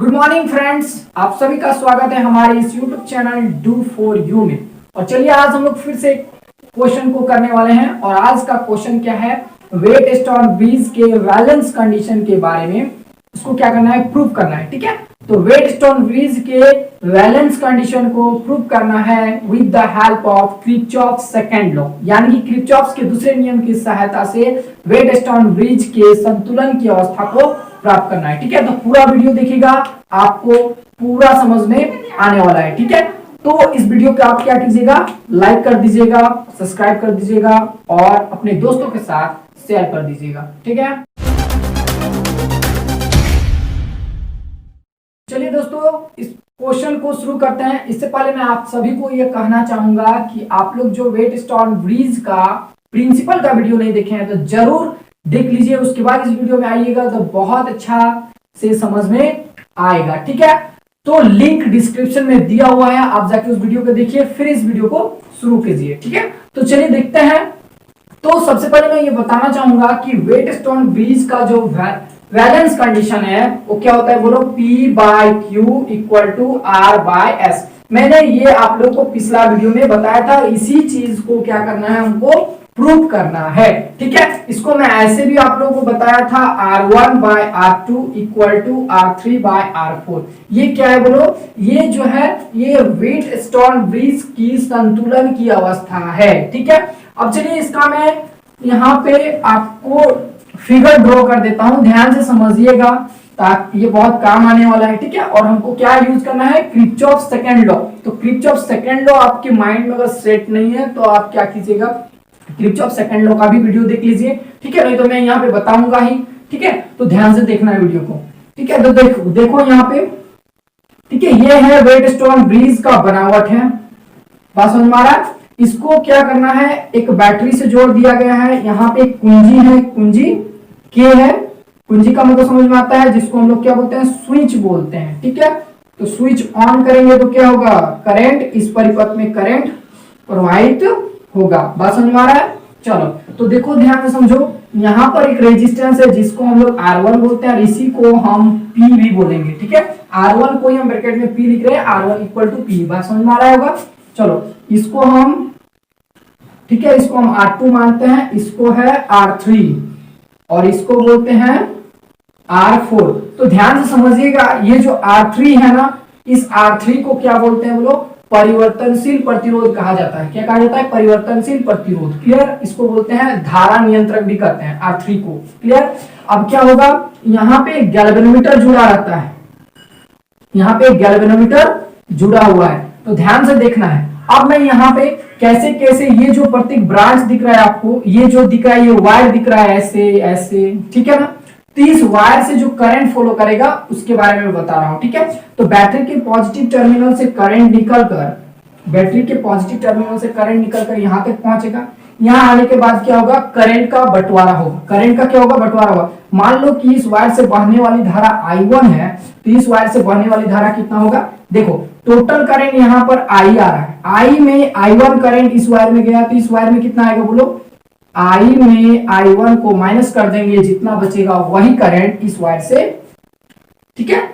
Good morning friends, आप सभी का स्वागत है हमारे इस YouTube channel do for you में। और चलिए आज हम लोग फिर से क्वेश्चन को करने वाले हैं। और आज का क्वेश्चन क्या है, वेट स्टोन ब्रिज के वैलेंस कंडीशन के बारे में इसको क्या करना है, प्रूव करना है। ठीक है, तो वेट स्टोन ब्रिज के वैलेंस कंडीशन को प्रूव करना है with the help of Kirchhoff second law, यानी कि किरचॉफ के दूसरे नियम की सहायता से वेट स्टोन ब्रिज के संतुलन की अवस्था को प्राप्त करना है। ठीक है, तो पूरा वीडियो देखिएगा, आपको पूरा समझ में आने वाला है। ठीक है, तो इस वीडियो को आप क्या कीजिएगा, लाइक कर दीजिएगा, सब्सक्राइब कर दीजिएगा और अपने दोस्तों के साथ शेयर कर दीजिएगा। ठीक है, चलिए दोस्तों इस क्वेश्चन को शुरू करते हैं। इससे पहले मैं आप सभी को यह कहना चाहूंगा कि आप लोग जो वेट स्टोन ब्रिज का प्रिंसिपल का वीडियो नहीं देखे हैं तो जरूर देख लीजिए, उसके बाद इस वीडियो में आइएगा तो बहुत अच्छा से समझ में आएगा। ठीक है, तो लिंक डिस्क्रिप्शन में दिया हुआ है, आप जाके उस वीडियो को देखिए, फिर इस वीडियो को शुरू कीजिए। ठीक है, तो चलिए देखते हैं। तो सबसे पहले मैं ये बताना चाहूंगा कि वेट स्टोन ब्रिज का जो वैलेंस कंडीशन है वो क्या होता है, बोलो P/Q इक्वल टू R/S। मैंने ये आप लोग को पिछला वीडियो में बताया था, इसी चीज को क्या करना है, हमको प्रूव करना है। ठीक है, इसको मैं ऐसे भी आप लोगों को बताया था, R1/R2 इक्वल टू R3/R4। ये क्या है बोलो, ये जो है ये वेट स्टोन ब्रिज की संतुलन की अवस्था है। ठीक है, अब चलिए इसका मैं यहाँ पे आपको फिगर ड्रॉ कर देता हूं, ध्यान से समझिएगा ताकि ये बहुत काम आने वाला है। ठीक है, और हमको क्या यूज करना है, किरचॉफ सेकंड लॉ। तो किरचॉफ सेकंड लॉ आपके माइंड में अगर सेट नहीं है तो आप क्या कीजिएगा, किरचॉफ सेकंड लॉ का भी वीडियो देख लीजिए। ठीक है, नहीं तो मैं यहाँ पे बताऊंगा ही। ठीक है, तो ध्यान से देखना है वीडियो को। ठीक है, तो देखो यहाँ पे। ठीक है, ये है वेट स्टोन ब्रिज का बनावट है, बात समझ में आ रहा है। इसको क्या करना है, एक बैटरी से जोड़ दिया गया है। यहाँ पे एक कुंजी है, कुंजी के है, कुंजी का मतलब समझ में आता है, जिसको हम लोग क्या बोलते हैं, स्विच बोलते हैं। ठीक है, तो स्विच ऑन करेंगे तो क्या होगा, करंट, इस परिपथ में करंट प्रवाहित होगा। बात समझ में आ रहा है। चलो तो देखो ध्यान से समझो, यहाँ पर एक रेजिस्टेंस है जिसको हम लोग R1 बोलते हैं, इसी को हम P भी बोलेंगे। ठीक है, R1 को हम ब्रैकेट में P लिख रहे हैं, R1 इक्वल टू P। बात समझ में आ रहा होगा। चलो इसको हम, ठीक है, इसको हम R2 मानते हैं, इसको है R3 और इसको बोलते हैं R4। तो ध्यान से समझिएगा, ये जो R3 है ना, इस R3 को क्या बोलते हैं बोलो, परिवर्तनशील प्रतिरोध कहा जाता है। क्या कहा जाता है, परिवर्तनशील प्रतिरोध। क्लियर, इसको बोलते हैं धारा नियंत्रक भी कहते हैं R3 को। क्लियर, अब क्या होगा, यहाँ पे गैल्वेनोमीटर जुड़ा रहता है, यहाँ पे गैल्वेनोमीटर जुड़ा हुआ है, तो ध्यान से देखना है। अब मैं यहाँ पे कैसे कैसे, ये जो प्रत्येक ब्रांच दिख रहा है आपको, ये जो दिख रहा है, ये वायर दिख रहा है ऐसे ऐसे, ठीक है ना। तो इस वायर से जो करंट फॉलो करेगा उसके बारे में बता रहा हूं। ठीक है, तो बैटरी के पॉजिटिव टर्मिनल से करंट निकलकर, बैटरी के पॉजिटिव टर्मिनल से करंट निकलकर यहां तक पहुंचेगा। यहां आने के बाद क्या होगा, करंट का बंटवारा होगा। करंट का क्या होगा, बंटवारा होगा। मान लो कि इस वायर से बहने वाली धारा I1 है, तो इस वायर से बहने वाली धारा कितना होगा, देखो टोटल करंट यहाँ पर I आ रहा है, I में I1 करंट इस वायर में गया, तो इस वायर में कितना आएगा बोलो, I में I1 को माइनस कर देंगे, जितना बचेगा वही करंट इस वायर से, ठीक है,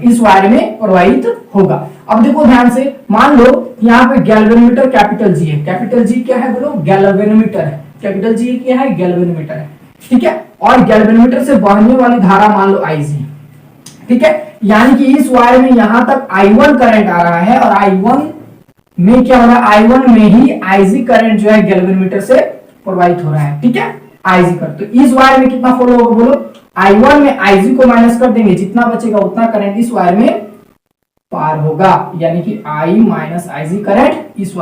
इस वायर में प्रवाहित होगा। अब देखो ध्यान से, मान लो यहाँ पे गैल्वेनोमीटर कैपिटल G है। कैपिटल G क्या है बोलो, गैल्वेनोमीटर है। कैपिटल G क्या है, गैल्वेनोमीटर है। ठीक है, और गैल्वेनोमीटर से बहने वाली धारा मान लो IG। ठीक है, यानी कि इस वायर में यहां तक I1 करंट आ रहा है और I1 में क्या हो रहा है, I1 में ही IG करंट जो है गैल्वेनोमीटर से प्रवाहित हो रहा है। ठीक है, IG करंट, तो इस वायर में कितना फॉलो होगा बोलो, I1 में IG को माइनस कर देंगे, जितना बचेगा उतना करंट इस वायर में पार होगा, यानी कि I माइनस IG करंट इस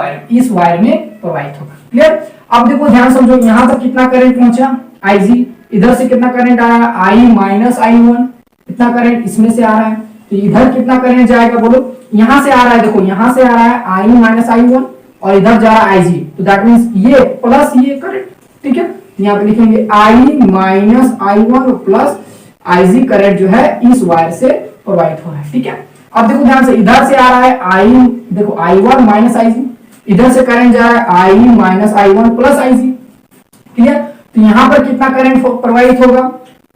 वायर में प्रवाहित होगा। क्लियर, अब देखो ध्यान समझो, यहां तक कितना करंट पहुंचा IG, इधर से कितना करंट आया, I माइनस I1, इतना करंट इसमें से आ रहा है, तो इधर कितना करंट जाएगा बोलो, यहां से आ रहा है, देखो यहां से आ रहा है I माइनस I1 और इधर जा रहा है IG, तो दैट मींस ये प्लस ये करंट। ठीक है, यहाँ पे लिखेंगे I minus I1 plus IG current जो है इस वायर से प्रवाहित हो रहा है। ठीक है, अब देखो ध्यान से, इधर से आ रहा है I, देखो I1 माइनस IG, इधर से करंट जा रहा है I minus I1 plus IG। ठीक है, तो यहां पर कितना करंट प्रवाहित होगा,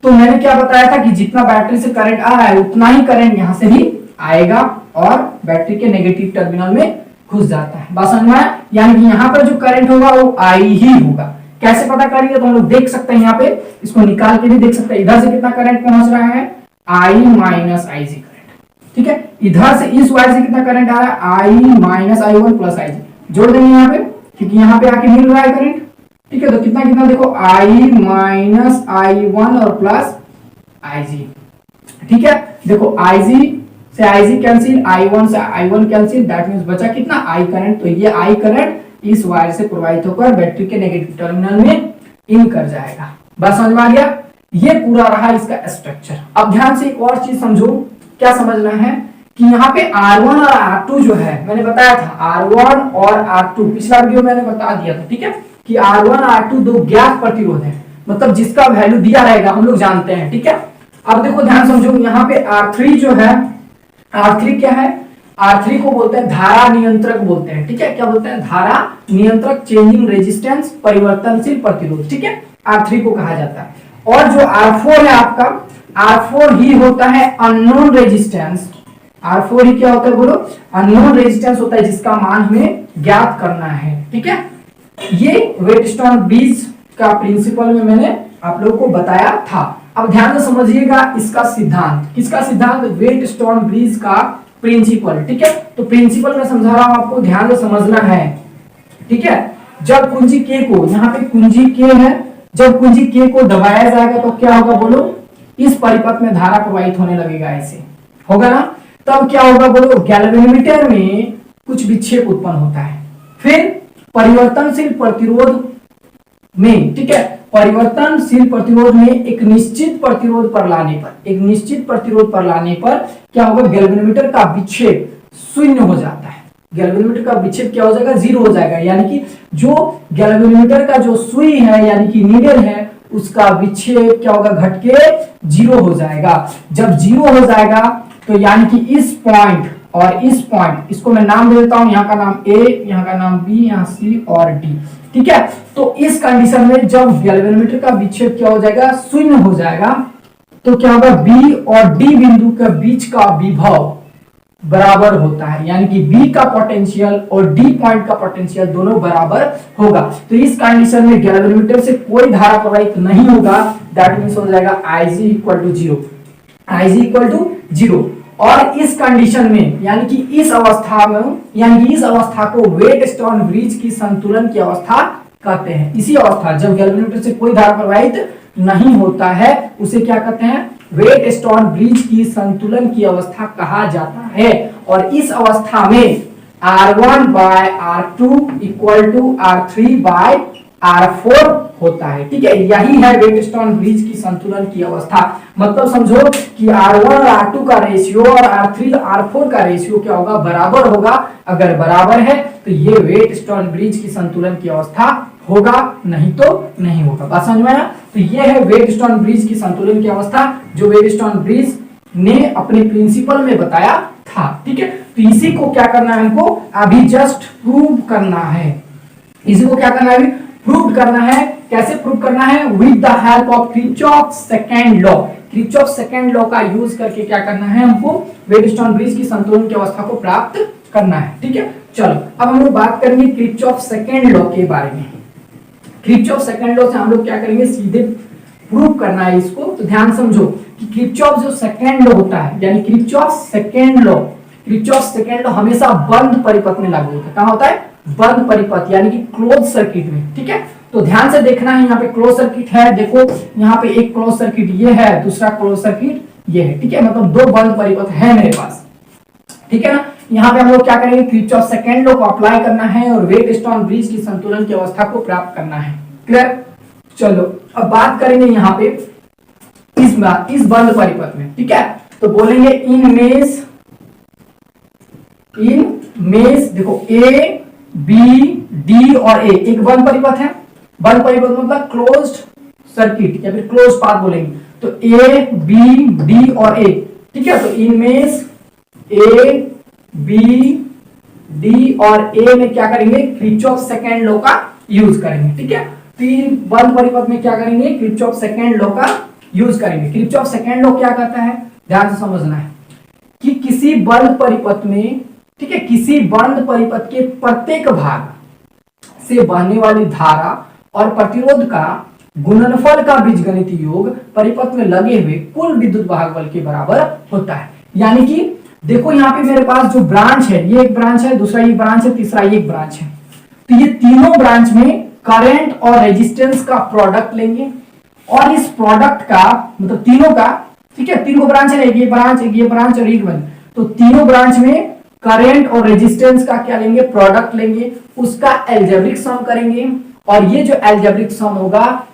तो मैंने क्या बताया था कि जितना बैटरी से करंट आ रहा है उतना ही करंट यहां से भी आएगा और बैटरी के नेगेटिव टर्मिनल में घुस जाता है। बात समझ में आया? यानी कि यहाँ पर जो करंट होगा वो आई ही होगा। कैसे पता करेंगे? तो हम लोग देख सकते हैं यहाँ पे, इसको निकाल के भी देख सकते हैं। इधर से कितना करंट पहुंच रहा है? आई माइनस आई जी करंट। ठीक है, इधर से इस वायर से कितना करंट आ रहा है? आई माइनस आई वन प्लस आई जी। जोड़ देंगे यहाँ पे, क्योंकि यहाँ पे आके मिल रहा है करंट। ठीक है, तो कितना कितना देखो, आई माइनस आई वन और प्लस आई जी। ठीक है, देखो आई जी से आई जी कैंसिल, आई वन से I one cancel, that means बचा कितना? I current. तो ये आई करंट इस वायर से प्रवाहित होकर बैटरी के नेगेटिव टर्मिनल में इन कर जाएगा। बस समझ में आ गया? ये पूरा रहा इसका स्ट्रक्चर। अब ध्यान से एक और चीज समझो, क्या समझना है कि यहाँ पे R1 और R2 जो है, मैंने बताया था R1 और R2 पिछला वीडियो मैंने बता दिया था। ठीक है, कि R1 और R2 दो ज्ञात प्रतिरोध है, मतलब जिसका वैल्यू दिया रहेगा हम लोग जानते हैं। ठीक है, अब देखो ध्यान समझो, यहाँ पे R3 जो है, R3 क्या है? R3 को बोलते हैं धारा नियंत्रक बोलते हैं। ठीक है, क्या बोलते हैं? धारा नियंत्रक, चेंजिंग रेजिस्टेंस, परिवर्तनशील प्रतिरोध। ठीक है, R3 को कहा जाता है। और जो R4 है आपका, R4 ही होता है अननोन रेजिस्टेंस। R4 ही क्या होता है बोलो? अननोन रेजिस्टेंस होता है जिसका मान हमें ज्ञात करना है। ठीक है, ये वेटस्टोन ब्रिज का प्रिंसिपल में मैंने आप लोगों को बताया था। अब ध्यान से समझिएगा इसका सिद्धांत। किसका सिद्धांत? वेटस्टोन ब्रिज का प्रिंसिपल। ठीक है, तो प्रिंसिपल मैं समझा रहा हूं आपको, ध्यान से समझना है। ठीक है, जब कुंजी K को, यहाँ पे कुंजी K है, जब कुंजी K को दबाया जाएगा तो क्या होगा बोलो? इस परिपथ में धारा प्रवाहित होने लगेगा, ऐसे होगा ना। तब क्या होगा बोलो? गैल्वेनोमीटर में कुछ विक्षेप उत्पन्न होता है। फिर परिवर्तनशील प्रतिरोध में, ठीक है, परिवर्तनशील प्रतिरोध में एक निश्चित प्रतिरोध पर लाने पर, एक निश्चित प्रतिरोध पर लाने पर क्या होगा? गैल्वेनोमीटर का विक्षेप शून्य हो जाता है। गैल्वेनोमीटर का विक्षेप क्या हो जाएगा? जीरो हो जाएगा। यानी कि जो गैल्वेनोमीटर का जो सुई है यानी कि नीडल है, उसका विक्षेप क्या होगा? घट के जीरो हो जाएगा। जब जीरो हो जाएगा तो यानी कि इस पॉइंट और इस पॉइंट, इसको मैं नाम दे देता हूं, यहाँ का नाम A, यहाँ का नाम B, यहाँ C और D। ठीक है, तो इस कंडीशन में जब गैल्वेनोमीटर का विक्षेप क्या हो जाएगा? शून्य हो जाएगा, तो क्या होगा? B और D बिंदु के बीच का विभव बराबर होता है। यानी कि B का पोटेंशियल और D पॉइंट का पोटेंशियल दोनों बराबर होगा। तो इस कंडीशन में गैल्वेनोमीटर से कोई धारा प्रवाहित नहीं होगा। दैट मींस हो जाएगा Ig equal to zero, Ig equal to zero. और इस कंडीशन में यानी कि इस अवस्था में, यानी कि इस अवस्था को वेटस्टोन ब्रिज की संतुलन की अवस्था कहते हैं। इसी अवस्था जब गैल्वेनोमीटर से कोई धारा प्रवाहित नहीं होता है उसे क्या कहते हैं? वेटस्टोन ब्रिज की संतुलन की अवस्था कहा जाता है। और इस अवस्था में R1 bye R2 equal to R3 by R4 होता है। ठीक है, यही है वेटस्टोन ब्रिज की संतुलन की अवस्था। मतलब समझो कि R1 और R2 का रेशियो और R3 R4 का रेशियो क्या होगा? बराबर होगा। अगर बराबर है तो ये वेटस्टोन ब्रिज की संतुलन की अवस्था होगा, नहीं तो नहीं होगा। बात समझ में आया? तो ये है वेटस्टोन ब्रिज की संतुलन की अवस्था जो वेटस्टोन ब्रिज ने अपने प्रिंसिपल में बताया था। ठीक है, तो इसी को क्या करना है हमको? अभी जस्ट प्रूव करना है। इसी को क्या करना है? प्रूव करना है। कैसे प्रूव करना है? With the help of Kirchhoff second law. Kirchhoff second law का यूज करके क्या करना है हमको? वेटस्टोन ब्रिज की संतुलन की अवस्था को प्राप्त करना है। ठीक है, चलो अब हम लोग बात करेंगे किरचॉफ सेकंड लॉ के बारे में। किरचॉफ सेकंड लॉ से हम लोग क्या करेंगे? सीधे प्रूव करना है इसको। तो ध्यान समझो कि किरचॉफ जो सेकंड लॉ होता है, यानी Kirchhoff second law, Kirchhoff second law हमेशा बंद परिपथ में लागू होता है। कहां होता है? बंद परिपथ, यानी कि क्लोज सर्किट में। ठीक है, तो ध्यान से देखना है, यहाँ पे क्लोज सर्किट है। देखो यहाँ पे एक क्लोज सर्किट ये है, दूसरा क्लोज सर्किट ये है। ठीक है, मतलब दो बंद परिपथ है मेरे पास। ठीक है ना, यहाँ पे हम लोग क्या करेंगे? किरचॉफ सेकंड लॉ को अप्लाई करना है और वेटस्टोन ब्रिज की संतुलन की अवस्था को प्राप्त करना है। क्लियर? चलो अब बात करेंगे यहाँ पे इस बंद परिपथ में। ठीक है, तो बोलेंगे इन मेष देखो A B D और A एक बंद परिपथ है। बंद परिपथ मतलब क्लोज्ड सर्किट या फिर क्लोज पाथ बोलेंगे। तो A B D और A। ठीक है, तो इनमें A B D और A में क्या करेंगे? किरचॉफ सेकंड लॉ का यूज करेंगे। ठीक है, तीन बंद परिपथ में क्या करेंगे? किरचॉफ सेकंड लॉ का यूज करेंगे। किरचॉफ सेकंड लॉ क्या कहता है, ध्यान से समझना है कि किसी बंद परिपथ में, ठीक है, किसी बंद परिपथ के प्रत्येक भाग से बहने वाली धारा और प्रतिरोध का गुणनफल का बीजगणितीय योग परिपथ में लगे हुए कुल विद्युत वाहक बल के बराबर होता है। यानी कि देखो यहाँ पे मेरे पास जो ब्रांच है, ये एक ब्रांच है, दूसरा ये ब्रांच है, तीसरा ये एक ब्रांच है, तो ये तीनों ब्रांच में करंट और रेजिस्टेंस का प्रोडक्ट लेंगे और इस प्रोडक्ट का मतलब तीनों का, ठीक है, तीन को ब्रांच है, एक ये ब्रांच, एक ये ब्रांच और एक ब्रांच, तो तीनों ब्रांच में करंट और रेजिस्टेंस का क्या लेंगे, प्रोडक्ट लेंगे, उसका एल्जेब्रिक सम करेंगे और ये जो एल्जेब्रिक सम होगा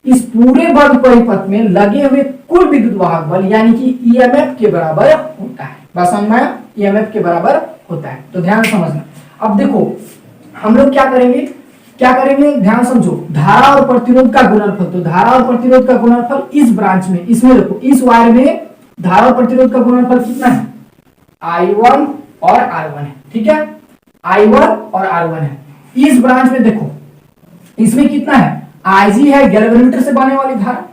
इस पूरे बंद परिपथ में लगे हुए कुल विद्युत वाहक बल यानी कि ईएमएफ के बराबर होता है। बस समझ में, ईएमएफ के बराबर होता है। तो ध्यान समझना। अब देखो हम लोग क्या करेंगे, ध्यान समझो, धारा और प्रतिरोध का गुणनफल, तो धारा और प्रतिरोध का गुणनफल इस ब्रांच में, इसमें देखो इस वायर में धारा और प्रतिरोध का गुणनफल कितना है, I1 और R1 है, ठीक है, I1 और R1 है। इस ब्रांच में देखो इसमें कितना है, Ig है गैल्वेनोमीटर से बहने वाली धारा,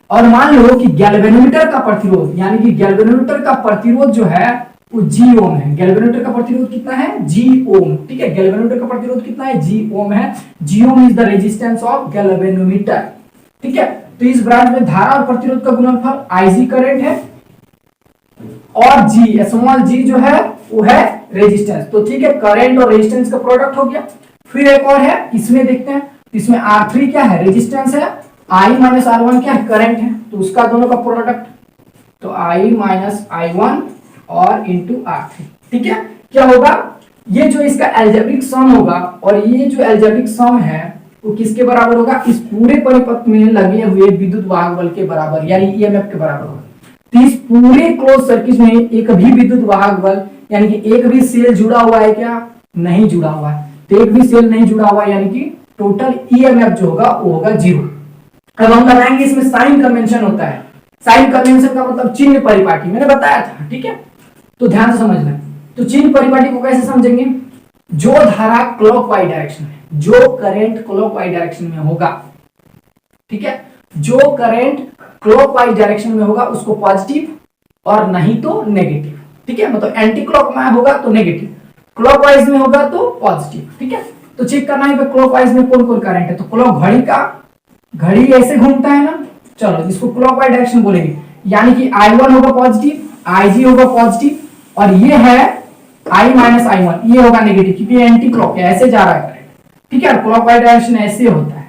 और मान लो कि गैल्वेनोमीटर का प्रतिरोध यानी कि गैल्वेनोमीटर का प्रतिरोध जो है वो जी ओम है। गैल्वेनोमीटर का प्रतिरोध कितना है, जी ओम, ठीक है, गैल्वेनोमीटर का प्रतिरोध कितना है, जी ओम है। G ohm is the resistance of galvanometer, ठीक है। तो इस ब्रांच में धारा और प्रतिरोध का गुणनफल Ig करंट है और जी स्मॉल जी जो है वो है रेजिस्टेंस, तो ठीक है, करंट और रेजिस्टेंस का प्रोडक्ट हो गया। फिर एक और है, इसमें देखते हैं, इसमें R3 क्या है, रेजिस्टेंस है, I माइनस R1 क्या है, करंट है, तो उसका दोनों का प्रोडक्ट, तो I माइनस I1 और इंटू R3, ठीक है। क्या होगा, ये जो इसका एल्जेब्रिक सम होगा और ये जो एल्जेब्रिक सम है वो किसके बराबर होगा, इस पूरे परिपथ में लगे हुए विद्युत वाहक बल के बराबर यानी ईएमएफ के बराबर होगा। तो इस पूरे क्लोज सर्किट में एक भी विद्युत वाहक बल यानी कि एक भी सेल जुड़ा हुआ है क्या, नहीं जुड़ा हुआ है, तो एक भी सेल नहीं जुड़ा हुआ यानी कि टोटल ईएमएफ जो होगा वो होगा 0। अब हम बताएंगे इसमें साइन कन्वेंशन होता है। साइन कन्वेंशन का मतलब चिन्ह परिपाटी, मैंने बताया था, ठीक है, तो ध्यान से समझना। तो चिन्ह परिपाटी को कैसे समझेंगे, जो धारा क्लॉकवाइज डायरेक्शन में, जो करंट क्लॉकवाइज डायरेक्शन में होगा, ठीक है, जो करंट क्लॉकवाइज डायरेक्शन में होगा उसको पॉजिटिव और नहीं तो नेगेटिव, ठीक है, मतलब एंटी क्लॉक में होगा तो नेगेटिव, क्लॉकवाइज में होगा तो पॉजिटिव, ठीक है। तो चेक करना है क्लॉकवाइज में कौन कौन करंट है, तो क्लॉक घड़ी ऐसे घूमता है ना, चलो इसको क्लॉकवाइज डायरेक्शन बोलेंगे, यानी कि I1 होगा पॉजिटिव, Ig होगा पॉजिटिव और ये है I माइनस I1, ये होगा नेगेटिव क्योंकि ये एंटी क्लॉक है, ऐसे जा रहा है करंट, ठीक है, क्लॉकवाइज डायरेक्शन ऐसे होता है।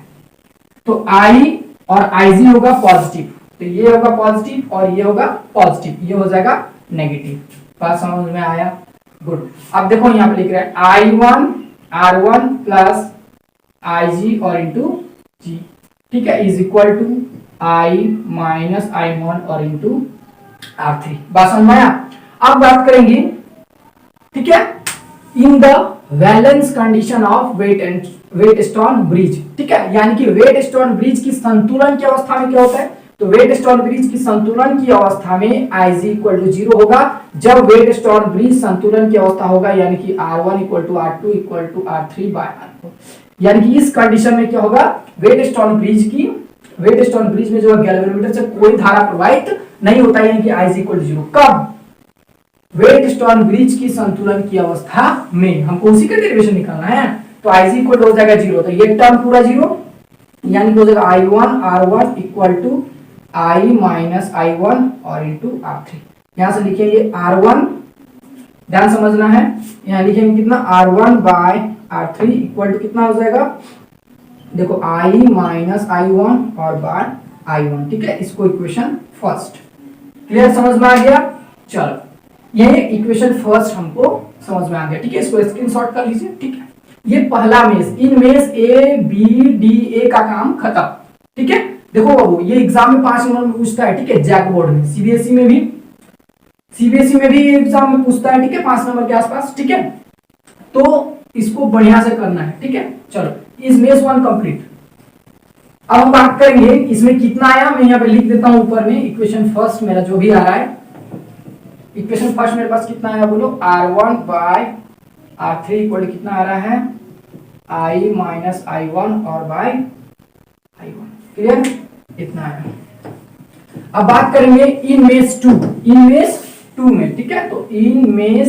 तो I और Ig होगा पॉजिटिव, तो ये होगा पॉजिटिव और ये होगा पॉजिटिव, ये हो जाएगा नेगेटिव। बात समझ में आया, गुड। अब देखो यहाँ पे लिख रहे हैं I1 R1 प्लस Ig और इंटू G, ठीक है, is equal to I minus I1 और इंटू R3। बात समझ में आया। अब बात करेंगे, ठीक है, in the balance condition of Wheatstone bridge, ठीक है, यानी कि वेट स्टोन ब्रिज की संतुलन की अवस्था में क्या होता है, तो वेट स्टोन ब्रिज की संतुलन की अवस्था में Ig इक्वल टू 0 होगा। जब वेट स्टोन ब्रिज संतुलन की अवस्था होगा यानी कि R1 equal to R2 equal to R3 by R4, यानी कि इस कंडीशन में क्या होगा, वेट स्टोन ब्रिज में जो गैल्वेनोमीटर से कोई धारा प्रवाहित नहीं होता यानी कि I इक्वल टू 0। कब, वेट स्टोन ब्रिज की संतुलन की अवस्था में, हमको उसी का डेरिवेशन निकालना है, तो I इक्वल हो जाएगा 0, तो ये टर्म पूरा 0 यानी कि हो जाएगा I1 R1 equal to I minus I1 और इंटू R3। यहां से लिखेंगे R1, ध्यान समझना है, यहां लिखेंगे कितना R1 by R3 equal to कितना हो जाएगा, देखो I माइनस I1 और बाय I1, ठीक है, इसको इक्वेशन फर्स्ट। क्लियर, समझ में आ गया। चलो ये इक्वेशन फर्स्ट हमको समझ में आ गया, ठीक है, इसको स्क्रीनशॉट कर लीजिए, ठीक है। ये पहला मेष, इन मेष ए बी डी ए का काम खत्म, ठीक है। देखो बाबू ये एग्जाम में 5 नंबर में पूछता है, ठीक है, जैक बोर्ड में, सीबीएसई में भी एग्जाम में पूछता है, ठीक है, 5 नंबर के आसपास, ठीक है, तो इसको बढ़िया से करना है, ठीक है। चलो इस मेष 1 कंप्लीट। अब हम बात करेंगे इसमें कितना आया, मैं यहाँ पे लिख देता हूं ऊपर में, इक्वेशन फर्स्ट मेरा जो भी आ रहा है, इक्वेशन फर्स्ट मेरे पास कितना आया बोलो, R1 बाय R3 इक्वल कितना आ रहा है, I माइनस I1 और बाय I1। क्लियर, इतना आया। अब बात करेंगे इन मेष 2 में, ठीक है। तो इन मेष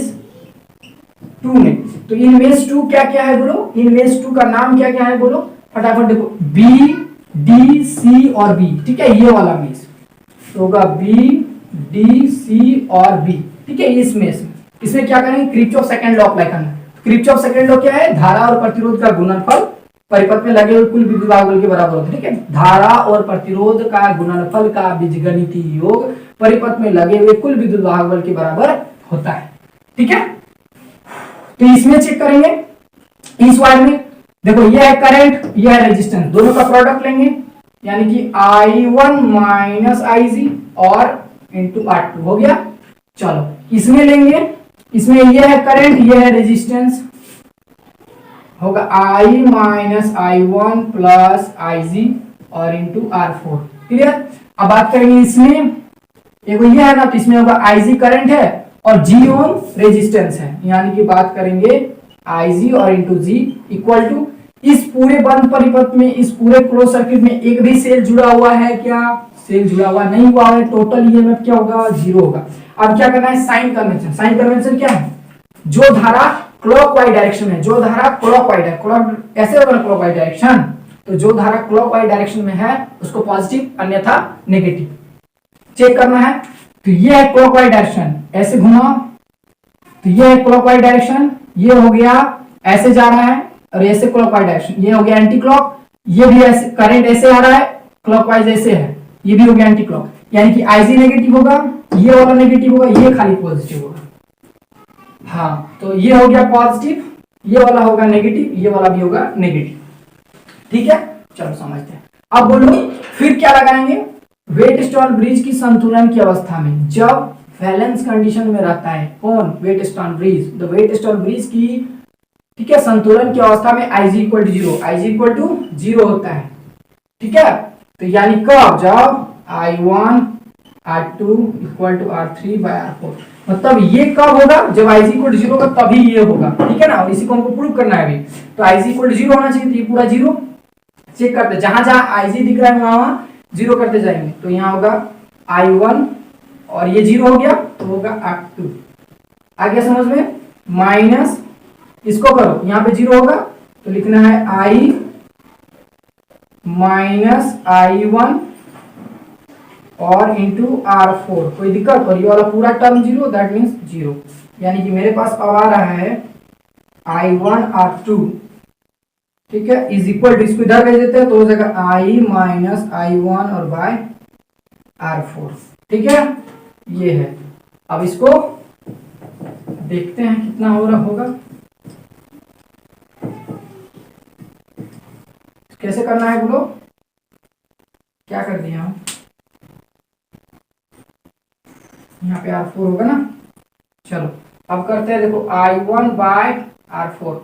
2 में, तो इन मेष 2 क्या क्या है बोलो, इन मेष 2 का नाम क्या क्या है बोलो फटाफट देखो, बी डी सी और बी, ठीक है, ये वाला मेष तो होगा बी डी सी और बी, ठीक है। इस मेष में इसमें क्या करेंगे, किरचॉफ सेकंड लॉ अप्लाई करना है। किरचॉफ सेकंड लॉ क्या है, धारा और प्रतिरोध का गुणनफल परिपथ में लगे हुए कुल विद्युत भागफल के बराबर होता है, ठीक है। धारा और प्रतिरोध का गुणनफल का बीजगणितीय योग परिपथ में लगे हुए कुल विद्युत भागफल के बराबर होता है, ठीक है। तो इसमें चेक करेंगे, इस वायर में देखो ये है करंट, ये है रेजिस्टेंस, दोनों का प्रोडक्ट लेंगे यानी कि I1 माइनस IG और इंटू R2 हो गया। चलो इसमें लेंगे, इसमें ये है करंट, ये है रेजिस्टेंस, होगा I minus I1 plus IG और इंटू R4, क्लियर। अब बात करेंगे इसमें, एक ये है ना, तो इसमें होगा IG करंट है और G ओम रेजिस्टेंस है, यानी कि बात करेंगे IG और इंटू G इक्वल टू, इस पूरे बंद परिपथ में, इस पूरे क्लोज सर्किट में एक भी सेल जुड़ा हुआ है क्या, सेल जुड़ा हुआ नहीं हुआ है, टोटल ईएमएफ क्या होगा, 0 होगा। अब क्या करना है, साइन कन्वेंशन। साइन कन्वेंशन क्या है, जो धारा क्लॉकवाइज डायरेक्शन में, जो धारा क्लॉकवाइज है, ऐसे होगा ना क्लॉकवाइज डायरेक्शन, तो जो धारा क्लॉकवाइज डायरेक्शन में है उसको पॉजिटिव, अन्यथा नेगेटिव चेक करना है। तो ये है क्लॉकवाइज डायरेक्शन, ऐसे घुमाओ, तो ये है क्लॉकवाइज डायरेक्शन, ये हो गया ऐसे जा रहा है, और ऐसे क्लॉकवाइज डायरेक्शन, ये हो गया एंटी क्लॉक, ये भी ऐसे करंट ऐसे आ रहा है, क्लॉकवाइज ऐसे है, ये भी हो गया एंटी क्लॉक, यानी कि IG नेगेटिव होगा, ये वाला नेगेटिव होगा, ये खाली पॉजिटिव होगा। हाँ, तो ये हो गया पॉजिटिव, ये वाला होगा नेगेटिव, ये वाला भी होगा नेगेटिव, ठीक है। चलो समझते हैं। अब बोलो फिर क्या लगाएंगे, वेट स्टोन ब्रिज की संतुलन की अवस्था में, जब बैलेंस कंडीशन में रहता है कौन, वेट स्टोन ब्रिज, तो वेट स्टोन ब्रिज की, ठीक है, संतुलन की अवस्था में IG equal to 0, IG equal to 0 होता है, ठीक है। तो यानी कब, जब I1 R2 equal to R3 by R4, मतलब ये कब होगा, जब IG इक्वल टू 0 होगा तभी ये होगा, ठीक है ना। और इसी को हमको प्रूव करना है अभी, तो IG इक्वल टू 0 होना चाहिए, तो ये पूरा 0 चेक करते, जहां जहां IG दिख रहा है वहां 0 करते जाएंगे, तो यहाँ होगा I1 और ये 0 हो गया, तो होगा R2, आ गया समझ में, माइनस इसको करो, यहाँ पे 0 होगा तो लिखना है I माइनस I1 और इंटू R4, कोई दिक्कत, और ये वाला पूरा टर्म 0, दैट मीन्स 0, यानी कि मेरे पास अब आ रहा है I1 R2, ठीक है, इज इक्वल टू, इसको इधर भेज देते हैं तो हो जाएगा I माइनस I1 और बाय R4, ठीक है, ये है। अब इसको देखते हैं कितना हो रहा होगा, कैसे करना है बोलो, क्या कर दिया हम, यहाँ पे R4 होगा ना। चलो अब करते हैं, देखो I1 bye R4,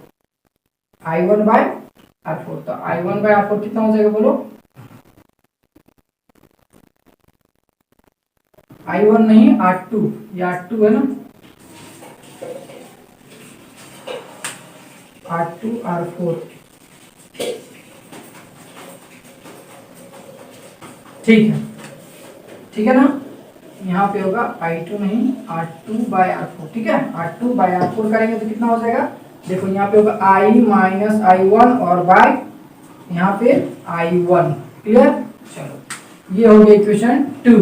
I1 bye R4, तो I1 बाय R4 कितना हो जाएगा बोलो, I1 नहीं R2, ये R2 है ना, R2 R4, ठीक है ना। यहाँ पे होगा I2 नहीं R2 बाय R4, ठीक है, R2 बाय R4 करेंगे तो कितना हो जाएगा, देखो यहाँ पे होगा I माइनस I1 और बाय यहाँ पे I1, क्लियर। चलो ये हो गया इक्वेशन 2,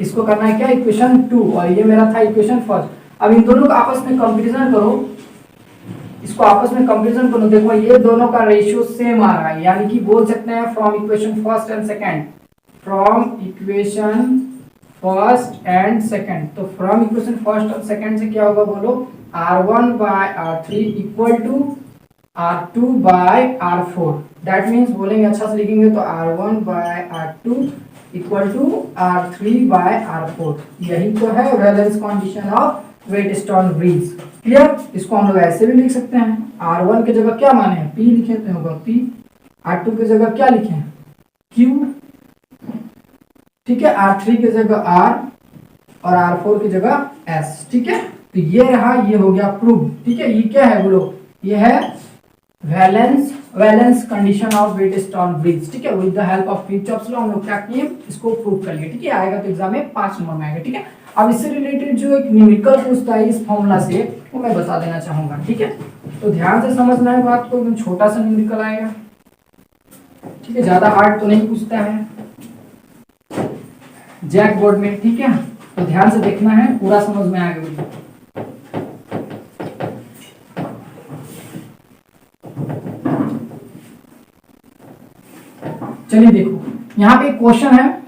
इसको करना है क्या, इक्वेशन 2, और ये मेरा था इक्वेशन फर्स्ट। अब इन दोनों का आपस में कंपैरिजन करो, इसको आपस में कंपैरिजन करो, देखो ये दोनों का रेशियो सेम आ रहा है, यानी कि बोल सकते हैं from equation first and second, from equation first and second, तो फ्रॉम इक्वेशन फर्स्ट और सेकंड से क्या होगा बोलो, R1 by R3 equal to R2 by R4, that means बोलेंगे अच्छा से लिखेंगे तो R1 bye R2 equal to R3 by R4, यही तो है balance condition of Wheatstone bridge, clear. इसको हम लोग ऐसे भी लिख सकते हैं, R1 की जगह क्या माने हैं, P लिखे तो होगा P, R2 की जगह क्या लिखे हैं, Q, ठीक है, R3 की जगह R और R4 की जगह S, ठीक है। तो ये रहा, ये हो गया प्रूव, ठीक है। ये क्या है बोलो, ये है balance condition of Wheatstone bridge, ठीक है, with the help of Kirchhoff's law हम लोग क्या किए, इसको प्रूव कर लिए, ठीक है, आएगा तो एग्जाम में 5 नंबर में आएगा, ठीक है। अब इससे रिलेटेड जो एक न्यूमेरिकल पूछता है इस फॉर्मूला से, वो मैं बता देना चाहूंगा, ठीक है। तो ध्यान से समझना है बात को, एकदम छोटा सा न्यूमेरिकल आएगा, ठीक है, ज्यादा हार्ड तो नहीं पूछता है जैक बोर्ड में, ठीक है। तो ध्यान से देखना है, पूरा समझ में आएगा मुझे। चलिए देखो, यहाँ पे एक क्वेश्चन है,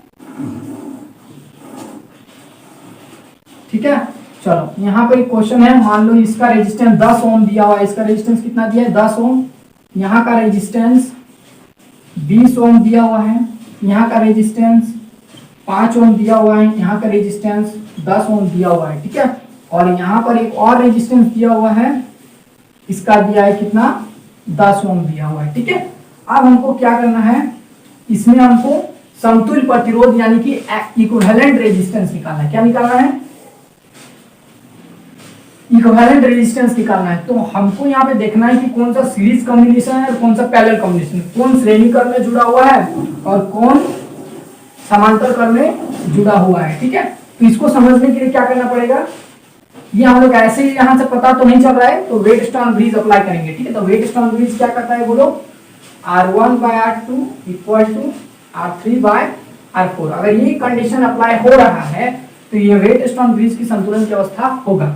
ठीक है। चलो यहाँ पे एक क्वेश्चन है, मान लो इसका रेजिस्टेंस 10 ओम दिया हुआ है, इसका रेजिस्टेंस कितना दिया है 10 ओम, यहाँ का रेजिस्टेंस 20 ओम दिया हुआ है, यहाँ का रेजिस्टेंस 5 ओम दिया हुआ है, यहाँ का रेजिस्टेंस 10 ओम दिया हुआ है, ठीक है। और यहाँ पर एक और रेजिस्टेंस दिया हुआ है, इसका दिया है कितना 10 ओम दिया हुआ है, ठीक है। अब हमको क्या करना है, इसमें हमको समतुल्य प्रतिरोध यानी कि इक्विवेलेंट रेजिस्टेंस निकालना है। क्या निकालना है, इक्विवेलेंट रेजिस्टेंस निकालना है। तो हमको यहाँ पे देखना है कि कौन सा सीरीज कॉम्बिनेशन है और कौन सा पैरेलल कॉम्बिनेशन, कौन श्रेणी क्रम में जुड़ा हुआ है और कौन समांतर क्रम में जुड़ा हुआ है, ठीक है। तो इसको समझने के लिए क्या करना पड़ेगा, ये हम लोग ऐसे ही यहाँ से पता तो नहीं चल रहा है, तो वेट स्टोन ब्रिज अप्लाई करेंगे, ठीक है। तो वेट स्टोन ब्रिज क्या करता है बोलो, R1/R2 इक्वल टू R3/R4। अगर ये कंडीशन अप्लाई हो रहा है तो ये वेट स्टोन ब्रिज की संतुलन की अवस्था होगा।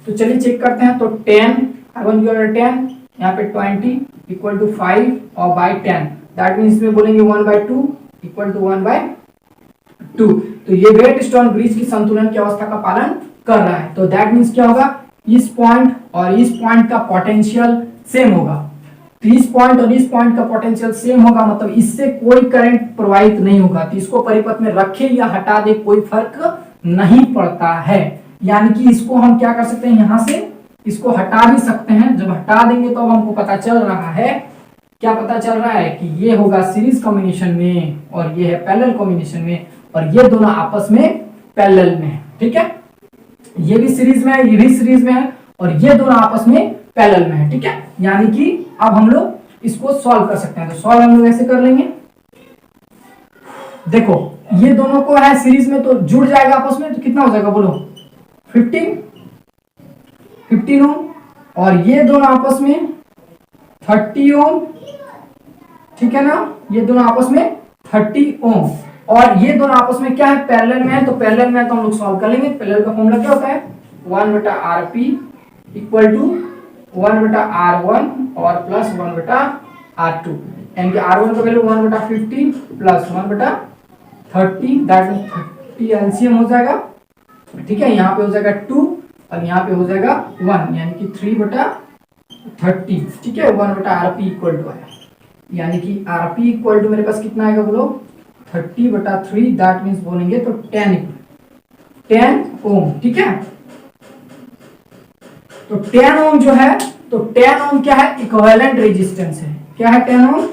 तो चलिए चेक करते हैं। तो 10 R1 की ऑर्डर 10, यहाँ पे 20 इक्वल टू 5 और बाई 10, दैट मीन्स में बोलेंगे 1/2 इक्वल टू 1/2। तो ये वेट स्टोन ब्रिज की संतुलन की अवस्था का पालन कर रहा है। तो दैट मीन्स क्या होगा, इस पॉइंट और इस पॉइंट का पोटेंशियल सेम होगा। तो इस पॉइंट और इस पॉइंट का पोटेंशियल सेम होगा, मतलब इससे कोई करंट प्रवाहित नहीं होगा। तो इसको परिपथ में रखे या हटा दे कोई फर्क नहीं पड़ता है। यानी कि इसको हम क्या कर सकते हैं, यहां से इसको हटा भी सकते हैं। जब हटा देंगे तो हमको पता चल रहा है, क्या पता चल रहा है कि ये होगा सीरीज कॉम्बिनेशन में और ये है पैरेलल कॉम्बिनेशन में, और ये दोनों आपस में पैरेलल में है, ठीक है। ये भी सीरीज में है, ये भी सीरीज में है, और ये दोनों आपस में पैरेलल में है, ठीक है। यानी कि अब हम लोग इसको सॉल्व कर सकते हैं। तो सॉल्व हम लोग ऐसे कर लेंगे, देखो ये दोनों को है सीरीज में तो जुड़ जाएगा आपस में, तो कितना हो जाएगा बोलो 15 ओम, और ये दोनों आपस में 30 ओम, ठीक है ना। ये दोनों आपस में 30 ओम, और ये दोनों आपस में क्या है, पैरेलल में है। तो पैरेलल में है तो हम लोग सॉल्व कर लेंगे। पैरेलल का फॉर्मूला क्या होता है, 1/Rp इक्वल टू 1/R1 और प्लस 1/R2, यानी कि R1 का value 1/50 plus 1/30, that means 30 LCM हो जाएगा, ठीक है। यहाँ पे हो जाएगा 2 और यहाँ पे हो जाएगा 1, यानी कि 3/30, ठीक है। 1/Rp इक्वल टू आया, यानी कि Rp इक्वल टू मेरे पास कितना आएगा बोलो 30/3, दैट मींस बोलेंगे तो 10 ओम, ठीक है। तो 10 ओम जो है, तो 10 ओम क्या है, इक्विवेलेंट रेजिस्टेंस है। क्या है 10 ओम,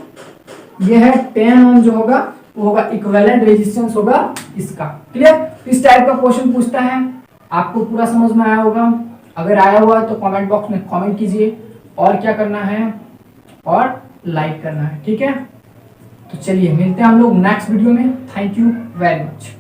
ये है 10 ओम जो होगा वो होगा इक्विवेलेंट रेजिस्टेंस होगा इसका, क्लियर। इस टाइप का क्वेश्चन पूछता है, आपको पूरा समझ में आया होगा। अगर आया हुआ है तो कमेंट बॉक्स में कमेंट कीजिए, और क्या करना है, और लाइक करना है, ठीक है। तो चलिए मिलते हैं हम लोग नेक्स्ट वीडियो में। Thank you very much.